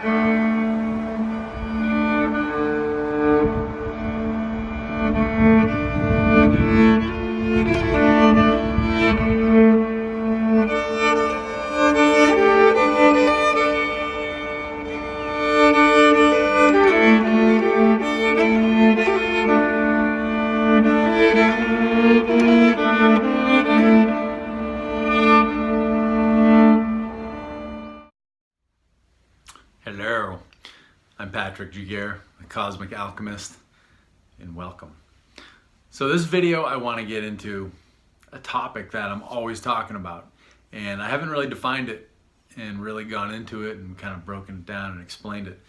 Hello, I'm Patrick Jugere, the Cosmic Alchemist, and welcome. So this video I want to get into a topic that I'm always talking about, and I haven't really defined it and really gone into it and kind of broken it down and explained it.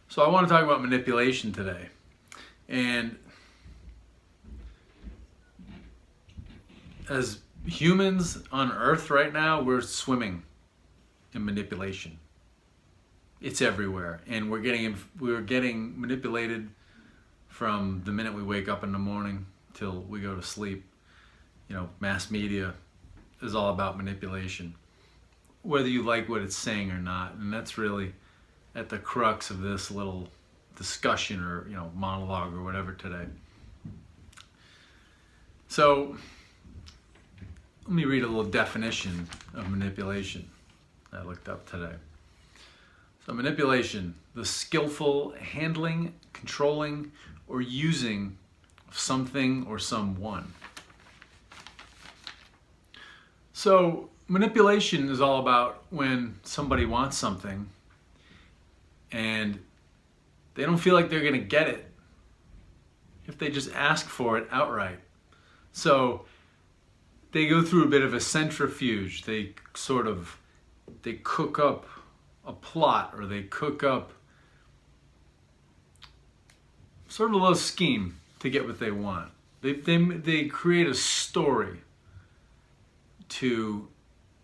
So I want to talk about manipulation today. And as humans on Earth right now, we're swimming in manipulation. It's everywhere, and we're getting manipulated from the minute we wake up in the morning till we go to sleep. You know, mass media is all about manipulation, whether you like what it's saying or not, and that's really at the crux of this little discussion or monologue or whatever today. So let me read a little definition of manipulation I looked up today. So manipulation, the skillful handling, controlling, or using of something or someone. So manipulation is all about when somebody wants something and they don't feel like they're going to get it if they just ask for it outright. So they go through a bit of a centrifuge. They cook up a plot, or they cook up sort of a little scheme to get what they want. They create a story to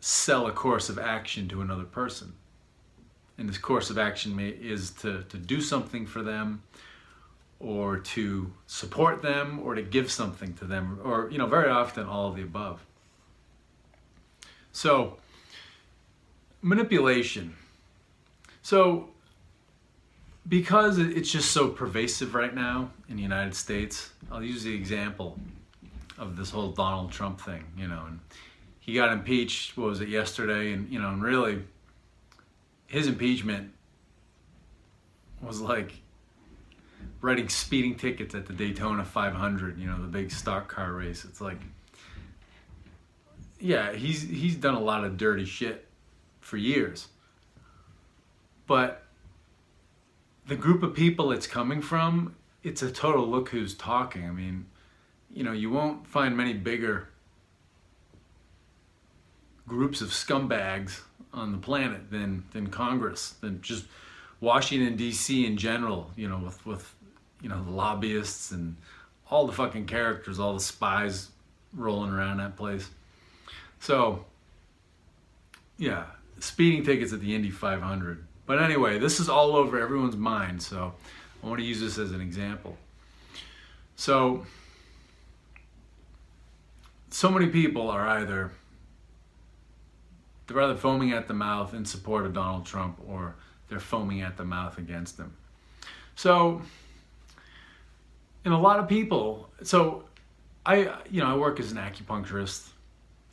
sell a course of action to another person. And this course of action is to do something for them, or to support them, or to give something to them, or very often all of the above. So manipulation. So, because it's just so pervasive right now in the United States, I'll use the example of this whole Donald Trump thing, and he got impeached, what was it, yesterday, and really, his impeachment was like writing speeding tickets at the Daytona 500, the big stock car race. It's like, yeah, he's done a lot of dirty shit for years. But the group of people it's coming from, it's a total look who's talking. I mean, you won't find many bigger groups of scumbags on the planet than Congress, than just Washington, D.C. in general, with the lobbyists and all the fucking characters, all the spies rolling around that place. So, yeah, speeding tickets at the Indy 500. But anyway, this is all over everyone's mind, so I want to use this as an example. So many people are either foaming at the mouth in support of Donald Trump, or they're foaming at the mouth against him. So, and a lot of people, so I work as an acupuncturist.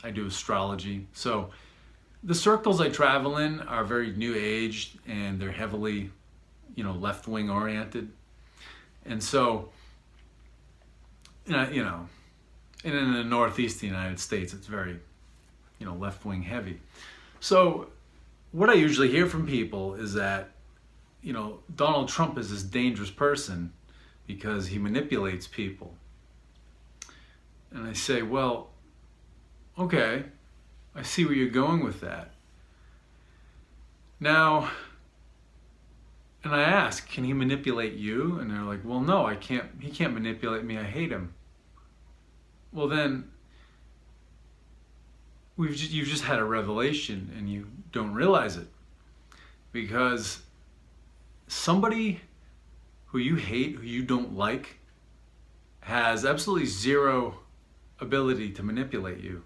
I do astrology. So the circles I travel in are very new age, and they're heavily, left-wing oriented. And so, and in the Northeast of the United States, it's very, left-wing heavy. So what I usually hear from people is that, Donald Trump is this dangerous person because he manipulates people. And I say, well, okay, I see where you're going with that. Now, and I ask, can he manipulate you? And they're like, well, no, I can't. He can't manipulate me. I hate him. Well, then you've just had a revelation and you don't realize it, because somebody who you hate, who you don't like, has absolutely zero ability to manipulate you.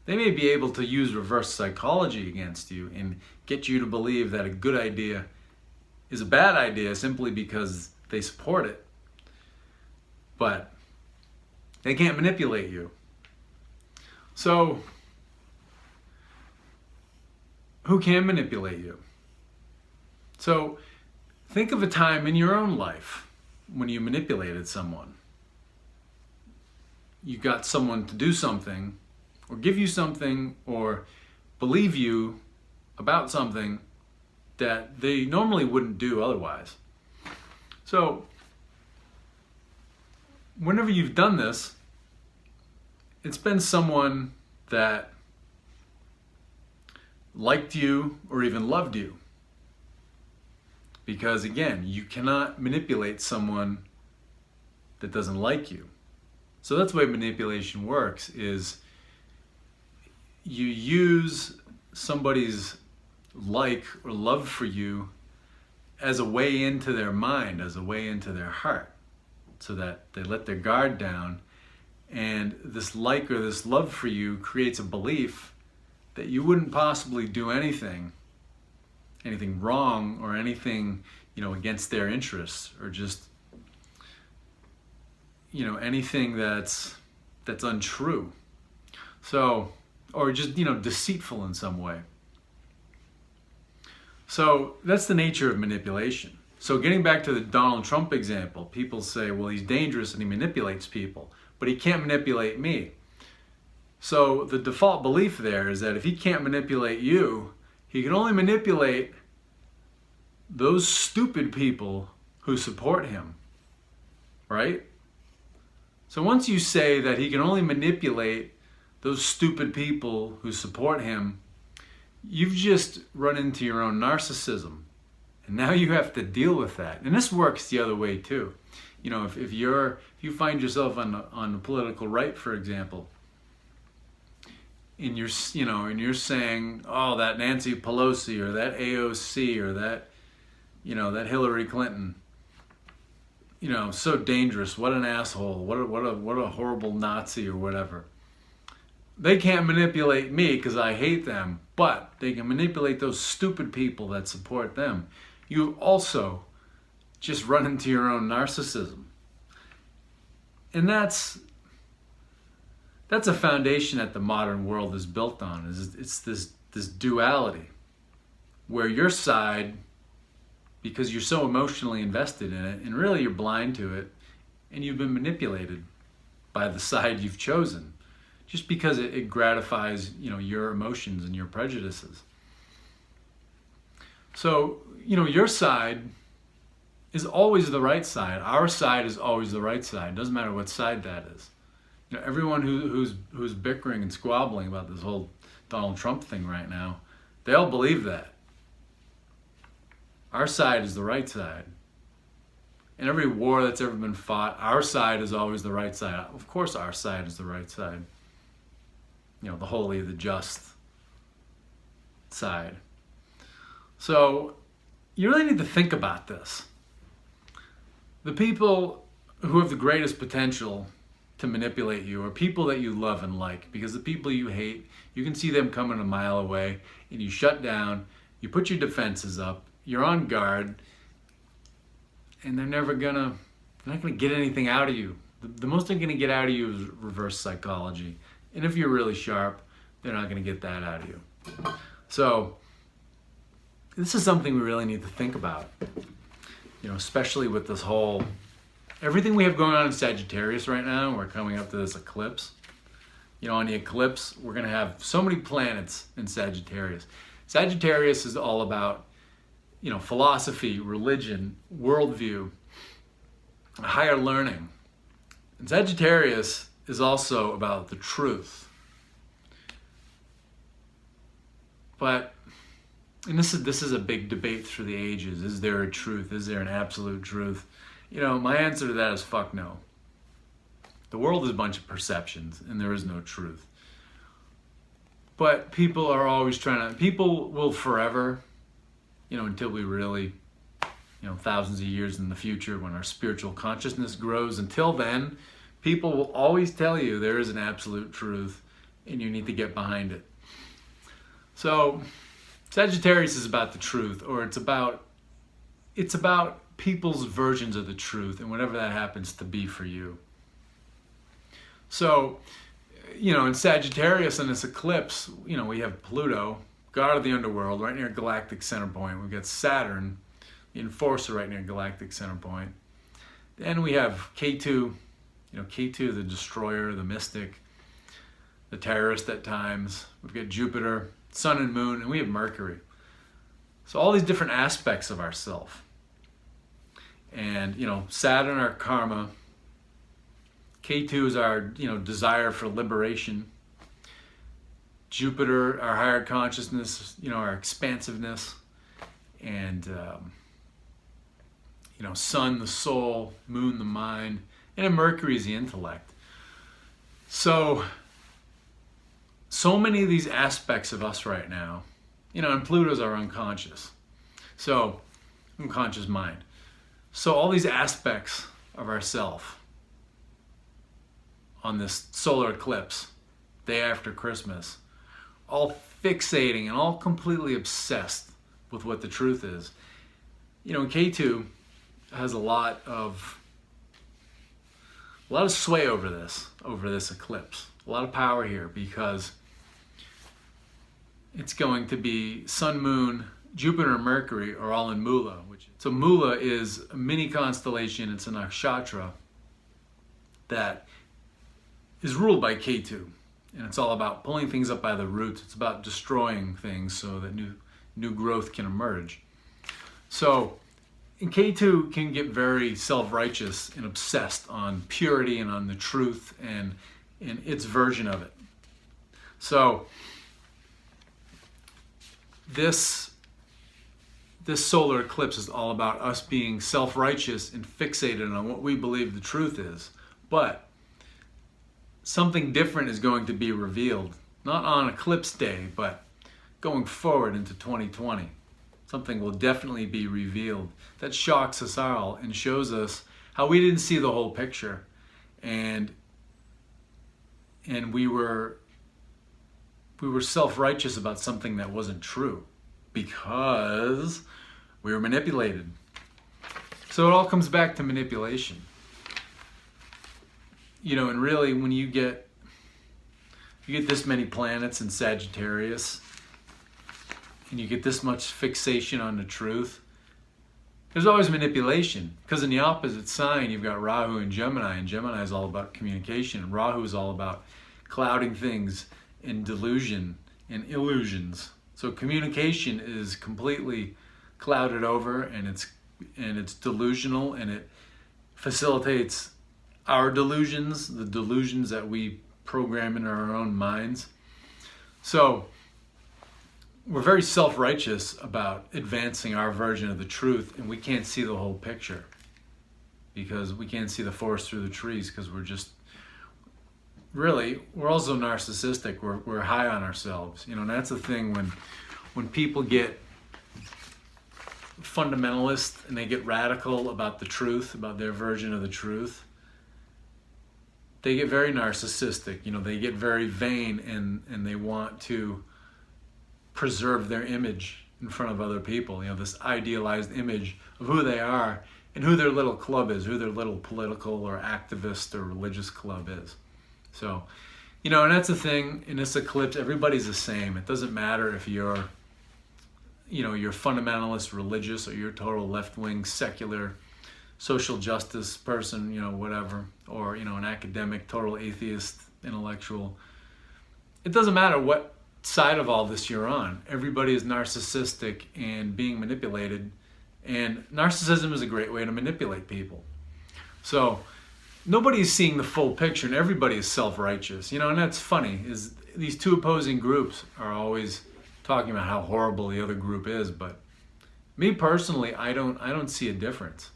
They may be able to use reverse psychology against you and get you to believe that a good idea is a bad idea simply because they support it. But they can't manipulate you. So, who can manipulate you? So, think of a time in your own life when you manipulated someone. You got someone to do something, or give you something, or believe you about something that they normally wouldn't do otherwise. So, whenever you've done this, it's been someone that liked you or even loved you. Because again, you cannot manipulate someone that doesn't like you. So that's the way manipulation works, is you use somebody's like or love for you as a way into their mind, as a way into their heart, so that they let their guard down, and this like or this love for you creates a belief that you wouldn't possibly do anything wrong or anything, against their interests, or just, anything that's untrue. So, or just, deceitful in some way. So that's the nature of manipulation. So getting back to the Donald Trump example, people say, well, he's dangerous and he manipulates people, but he can't manipulate me. So the default belief there is that if he can't manipulate you, he can only manipulate those stupid people who support him, right? So once you say that he can only manipulate those stupid people who support him, you've just run into your own narcissism. And now you have to deal with that. And this works the other way too. If you find yourself on the political right, for example, and you're saying, oh, that Nancy Pelosi or that AOC or that Hillary Clinton, so dangerous, what an asshole, what a horrible Nazi or whatever. They can't manipulate me because I hate them, but they can manipulate those stupid people that support them. You also just run into your own narcissism. And that's a foundation that the modern world is built on. It's this duality where your side, because you're so emotionally invested in it, and really you're blind to it, and you've been manipulated by the side you've chosen, just because it gratifies your emotions and your prejudices. So your side is always the right side. Our side is always the right side. It doesn't matter what side that is. Everyone who's bickering and squabbling about this whole Donald Trump thing right now, they all believe that. Our side is the right side. In every war that's ever been fought, our side is always the right side. Of course our side is the right side. The holy, the just side. So you really need to think about this. The people who have the greatest potential to manipulate you are people that you love and like, because the people you hate, you can see them coming a mile away, and you shut down, you put your defenses up, you're on guard, and they're not gonna get anything out of you. The most they're gonna get out of you is reverse psychology. And if you're really sharp, they're not gonna get that out of you. So this is something we really need to think about, especially with this whole, everything we have going on in Sagittarius right now. We're coming up to this eclipse. On the eclipse, we're going to have so many planets in Sagittarius. Sagittarius is all about, philosophy, religion, worldview, higher learning. And Sagittarius is also about the truth. And this is a big debate through the ages. Is there a truth? Is there an absolute truth? My answer to that is fuck no. The world is a bunch of perceptions, and there is no truth. But people are always people will forever, until we really, thousands of years in the future when our spiritual consciousness grows. Until then, people will always tell you there is an absolute truth, and you need to get behind it. So Sagittarius is about the truth, or it's about it's about people's versions of the truth and whatever that happens to be for you. So, in Sagittarius in this eclipse, we have Pluto, god of the underworld, right near galactic center point. We've got Saturn, the enforcer, right near galactic center point. Then we have K2, K2, the destroyer, the mystic, the terrorist at times. We've got Jupiter, Sun and Moon, and we have Mercury. So all these different aspects of ourself. And, Saturn, our karma. K2 is our, desire for liberation. Jupiter, our higher consciousness, our expansiveness. And, Sun, the soul, Moon, the mind, and then Mercury is the intellect. So many of these aspects of us right now, and Pluto's our unconscious. So, unconscious mind. So all these aspects of ourself on this solar eclipse, day after Christmas, all fixating and all completely obsessed with what the truth is. K2 has a lot of sway over this eclipse. A lot of power here because it's going to be Sun, Moon, Jupiter, and Mercury are all in Mula. So Mula is a mini constellation. It's a nakshatra that is ruled by K2. And it's all about pulling things up by the roots. It's about destroying things so that new growth can emerge. So K2 can get very self-righteous and obsessed on purity and on the truth and its version of it. So this solar eclipse is all about us being self-righteous and fixated on what we believe the truth is. But something different is going to be revealed, not on eclipse day, but going forward into 2020. Something will definitely be revealed that shocks us all and shows us how we didn't see the whole picture, and we were self-righteous about something that wasn't true because we were manipulated. So it all comes back to manipulation. And really when you get this many planets in Sagittarius and you get this much fixation on the truth, there's always manipulation. Because in the opposite sign, you've got Rahu and Gemini is all about communication, and Rahu is all about clouding things and delusion and illusions. So communication is completely clouded over, and it's delusional, and it facilitates our delusions, the delusions that we program in our own minds. So we're very self-righteous about advancing our version of the truth, and we can't see the whole picture because we can't see the forest through the trees because we're also narcissistic. We're high on ourselves, and that's the thing when people get fundamentalist and they get radical about the truth, about their version of the truth. They get very narcissistic, they get very vain and they want to preserve their image in front of other people, this idealized image of who they are and who their little club is, who their little political or activist or religious club is. So, and that's the thing in this eclipse, everybody's the same. It doesn't matter if you're fundamentalist religious or you're total left-wing secular social justice person, whatever, or, an academic, total atheist, intellectual. It doesn't matter what side of all this you're on. Everybody is narcissistic and being manipulated, and narcissism is a great way to manipulate people. So nobody's seeing the full picture, and everybody is self-righteous, and that's funny, is these two opposing groups are always talking about how horrible the other group is, but me personally, I don't see a difference.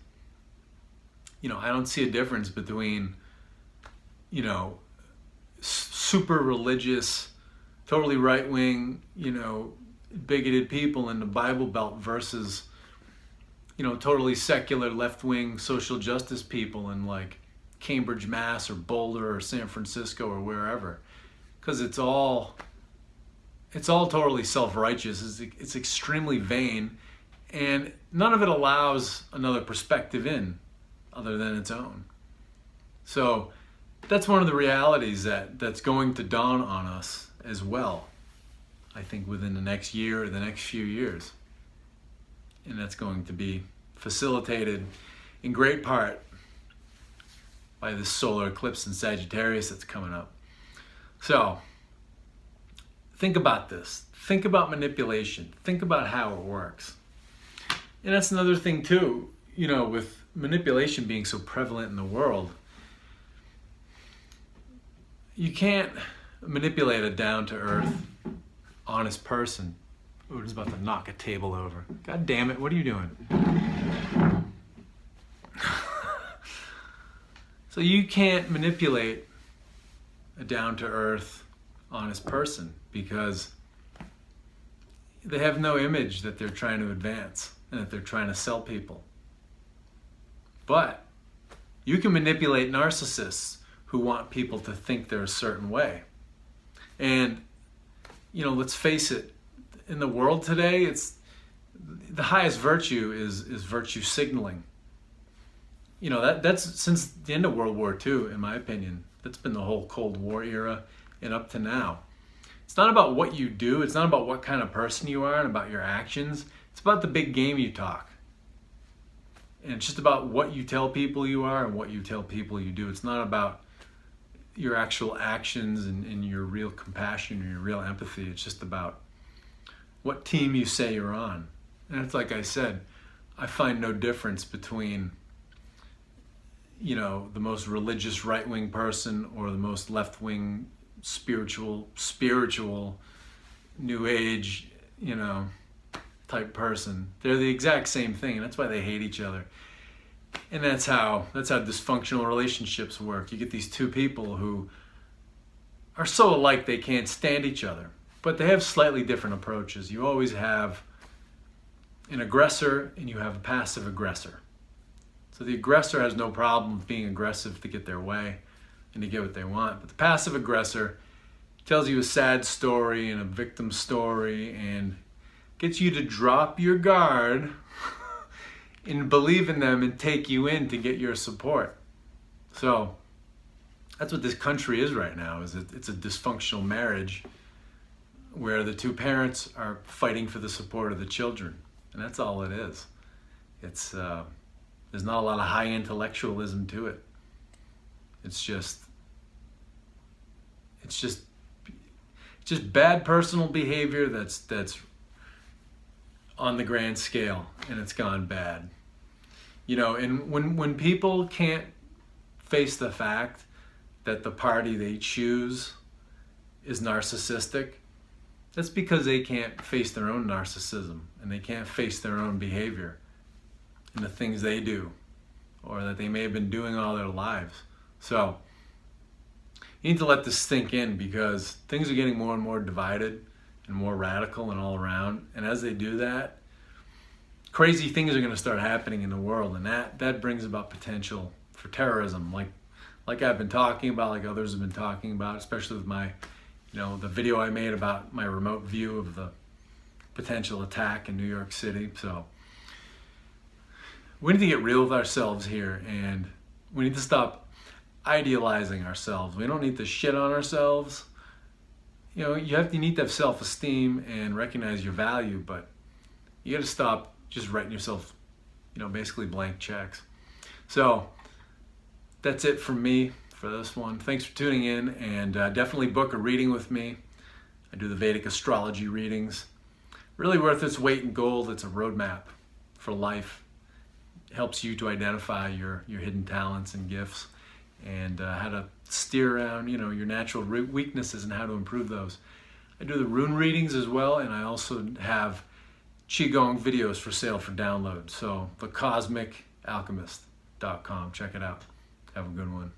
I don't see a difference between, super religious, totally right-wing, bigoted people in the Bible Belt versus, totally secular left-wing social justice people in like Cambridge, Mass, or Boulder, or San Francisco, or wherever. Because it's all totally self-righteous. It's extremely vain, And none of it allows another perspective in other than its own. So that's one of the realities that's going to dawn on us as well, I think within the next year or the next few years. And that's going to be facilitated in great part by this solar eclipse in Sagittarius that's coming up. So think about this. Think about manipulation. Think about how it works. And that's another thing too, with manipulation being so prevalent in the world, you can't manipulate a down-to-earth, honest person. Ooh, just about to knock a table over. God damn it, what are you doing? So you can't manipulate a down-to-earth, honest person because they have no image that they're trying to advance and that they're trying to sell people. But you can manipulate narcissists who want people to think they're a certain way. And, let's face it, in the world today, it's the highest virtue is virtue signaling. That's since the end of World War II, in my opinion. That's been the whole Cold War era and up to now. It's not about what you do. It's not about what kind of person you are and about your actions. It's about the big game you talk. And it's just about what you tell people you are and what you tell people you do. It's not about your actual actions and your real compassion or your real empathy. It's just about what team you say you're on. And it's like I said, I find no difference between, the most religious right-wing person or the most left-wing spiritual, new age, type person. They're the exact same thing, and that's why they hate each other. And that's how dysfunctional relationships work. You get these two people who are so alike they can't stand each other, but they have slightly different approaches. You always have an aggressor and you have a passive aggressor. So the aggressor has no problem with being aggressive to get their way and to get what they want. But the passive aggressor tells you a sad story and a victim story and gets you to drop your guard and believe in them and take you in to get your support. So that's what this country is right now. It's a dysfunctional marriage where the two parents are fighting for the support of the children, and that's all it is. It's there's not a lot of high intellectualism to it. It's just bad personal behavior that's on the grand scale, and it's gone bad. And when people can't face the fact that the party they choose is narcissistic, that's because they can't face their own narcissism and they can't face their own behavior and the things they do or that they may have been doing all their lives. So you need to let this sink in because things are getting more and more divided and more radical and all around. And as they do that, crazy things are going to start happening in the world, and that brings about potential for terrorism, like I've been talking about, like others have been talking about, especially with my, the video I made about my remote view of the potential attack in New York City. So we need to get real with ourselves here, and we need to stop idealizing ourselves. We don't need to shit on ourselves. You need to have self-esteem and recognize your value, but you got to stop just writing yourself, basically blank checks. So that's it from me for this one. Thanks for tuning in, and definitely book a reading with me. I do the Vedic astrology readings. Really worth its weight in gold. It's a roadmap for life. It helps you to identify your hidden talents and gifts and how to steer around, your natural weaknesses and how to improve those. I do the rune readings as well, and I also have Qigong videos for sale for download. So thecosmicalchemist.com. Check it out. Have a good one.